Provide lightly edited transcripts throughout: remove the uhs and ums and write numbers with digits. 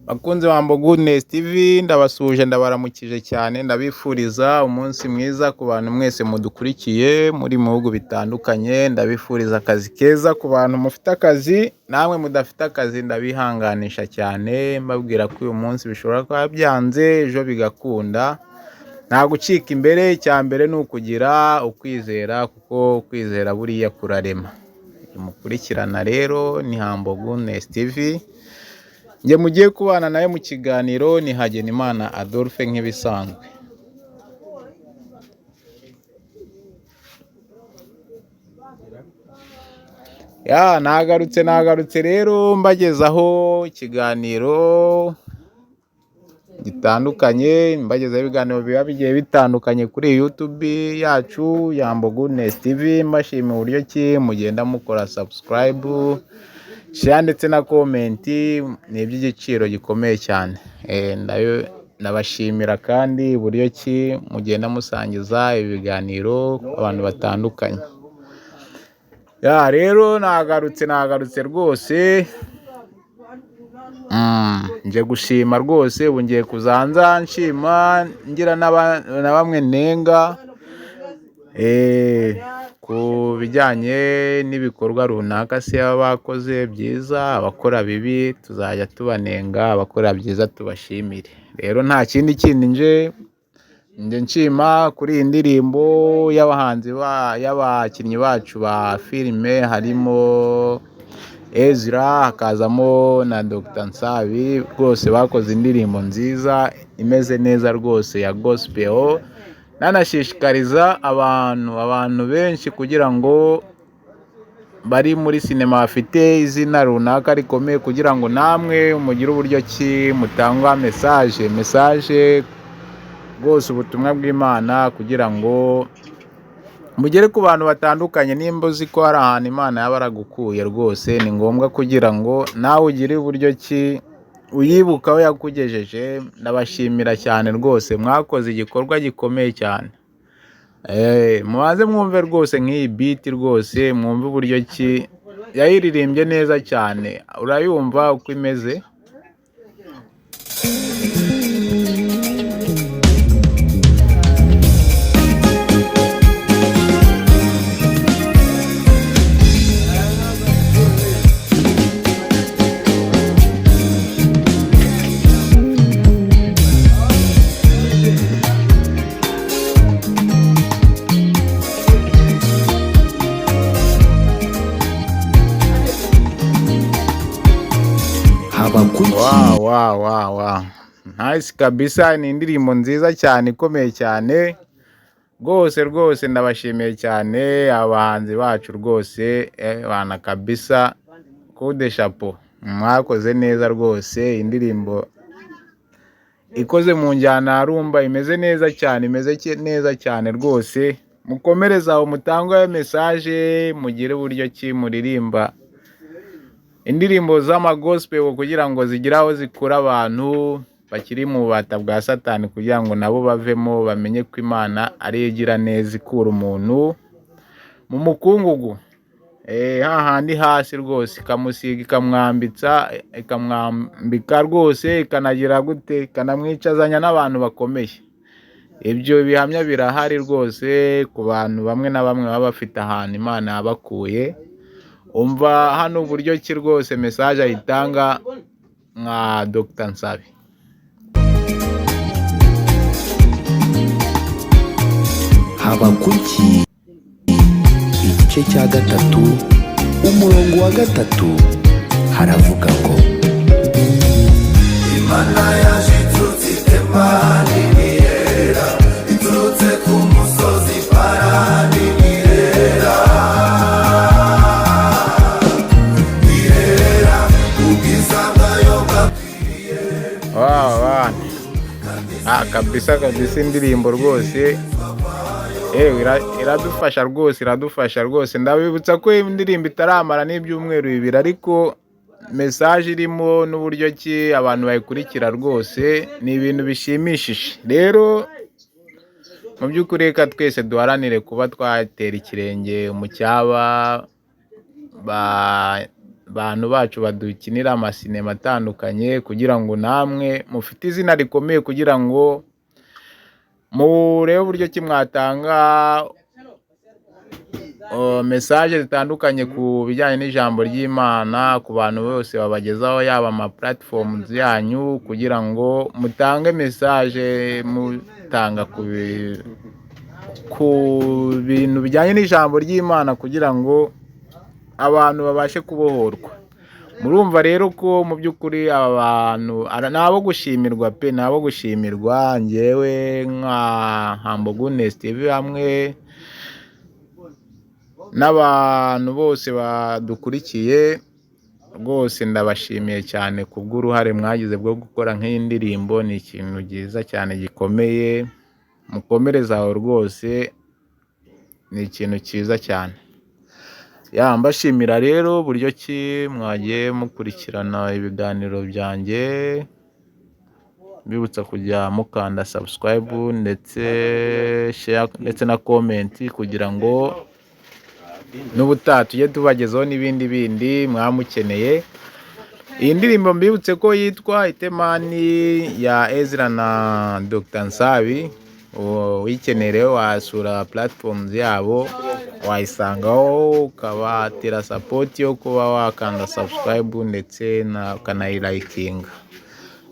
Bakunzi ba Goodness TV ndabasuhuje ndabaramukije cyane, ndabifuriza umunsi mwiza ku bantu mwese mudukurikiye muri mu bihugu bitandukanye. Ndabifuriza akazi keza ku bantu mufite akazi, namwe mudafite akazi ndabihanganisha cyane, mbabwira ko uyu munsi bishobora kuba byanze ejo bigakunda. Nta gucika imbere, icya mbere ni ukugira ukwizera, kuko kwizera buriya kurarema. Mukurikirana rero ni Goodness TV. Njye mugiye kubana nawe mu kiganiro ni Hagenimana Adolphe nk'ibisanzwe. Nagarutse rero mbagezaho ikiganiro gitandukanye, mbagezaho ibiganiro biba bigiye bitandukanye kuri YouTube yacu Goodness TV. Mbashimira uburyo ki mugenda mukora subscribe, share ndetse na comment, ni iby'igiciro gikomeye cyane. Ndabashimira kandi uburyo ki mugenda musangiza ibi biganiro abantu batandukanye. Rero nagarutse rwose, nje gushima rwose. Ubu ngiye kuzanza nshima ngira na bamwe nenga ku bijyanye n'ibikorwa runaka se baba bakoze byiza. Abakora bibi tuzajya tubanenga, abakora byiza tubashimire. Rero nta kindi nje nshima kuri iyi ndirimbo y'abakinnyi bacu ba filime, harimo Ezra, hakazamo na Dr Nsabi. Rwose bakoze indirimbo nziza imeze neza rwose ya gospel. Nanashishikariza abantu benshi kugira ngo bari muri sinema bafite izina runaka rikomeye, kugira ngo namwe mugire uburyo ki mutanga message rwose, ubutumwa bw'Imana, kugira ngo mugere ku bantu batandukanye. Nimba uzi ko hari ahantu Imana yaba yaragukuye, rwose ni ngombwa kugira ngo nawe ugire uburyo ki uyibuka aho yakugejeje. Ndabashimira cyane rwose, mwakoze igikorwa gikomeye cyane. Mubanze mwumve rwose nk'iyi beat, rwose mwumve uburyo ki yayiririmbye neza cyane. Urayumva uko imeze? Wow. Nice kabisa, ni indirimbo nziza cyane ikomeye cyane. Rwose ndabashimiye cyane abahanzi bacu rwose, bana kabisa, kude chapeau, mwakoze neza rwose. Indirimbo ikoze mu njyana rumba, imeze neza cyane rwose. Mukomereza aho, mutanga message, mugire uburyo ki muririmba indirimbo z'amagospel, kugira ngo zigire aho zikura abantu bakiri mu bubata bwa Satani, kugira ngo nabo bavemo, bamenye ko Imana ari igira neza, ikura umuntu mu mukungugu, hahandi hasi rwose, ikamusiga, ikamwambika rwose, ikanagira gute, ikanamwicazanya n'abantu bakomeye. Ibyo bihamya birahari rwose ku bantu bamwe na bamwe baba bafite ahantu Imana yabakuye. Umva hano uburyo ki rwose message ayitanga nka Dr Nsabi. Habakuki igice cya 3 umurongo wa 3 haravuga ngo Imana yajiturutse itemani nirera, iturutse ku musozi Parani nirera. Kabisa indirimbo rwose, iradufasha rwose. Ndabibutsa ko indirimbo itaramara n'ibyumweru 2, ariko message irimo n'uburyo ki abantu bayikurikira rwose ni ibintu bishimishije. Rero mu by'ukuri reka twese duharanire kuba twatera ikirenge mu cyaba abantu bacu badukinira amasinema atandukanye, kugira ngo namwe mufite izina rikomeye, kugira ngo murebe uburyo ki mwatanga message zitandukanye ku bijyanye n'ijambo ry'Imana ku bantu bose babagezaho, yaba ama platforms yanyu, kugira ngo mutange message mutanga ku bintu bijyanye n'ijambo ry'Imana, kugira ngo abantu babashe kubohorwa. Murumva rero ko mu by'ukuri aba bantu nabo gushimirwa pe, nabo gushimirwa. Njyewe nka Humble Goodness TV hamwe n'abantu bose badukurikiye, rwose ndabashimiye cyane kubw'uruhare mwagize bwo gukora nk'iyi ndirimbo. Ni ikintu cyiza cyane gikomeye, mukomereza aho rwose, ni ikintu cyiza cyane. Mbashimira rero buryo ki mwagiye mukurikirana ibiganiro byanjye, mbibutsa kujya mukanda subscribe ndetse share ndetse na comment, kugira ngo n'ubutaha tujye tubagezaho n'ibindi bindi mwamukeneye. Iyi ndirimbo mbibutse ko yitwa Itemani ya Ezra na Dr Nsabi. Uyikeneye wasura platforms yabo, wayisangaho, ukabatera support yo kuba wakanda subscribe ndetse ukanayilikinga.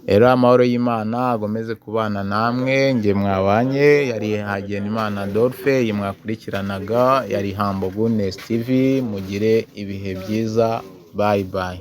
Rero amahoro y'Imana agomeze kubana namwe. Nge mwabanye yari Hagenimana Adolphe, iyi mwakurikiranaga yari Humble Goodness TV. Mugire ibihe byiza, bye bye.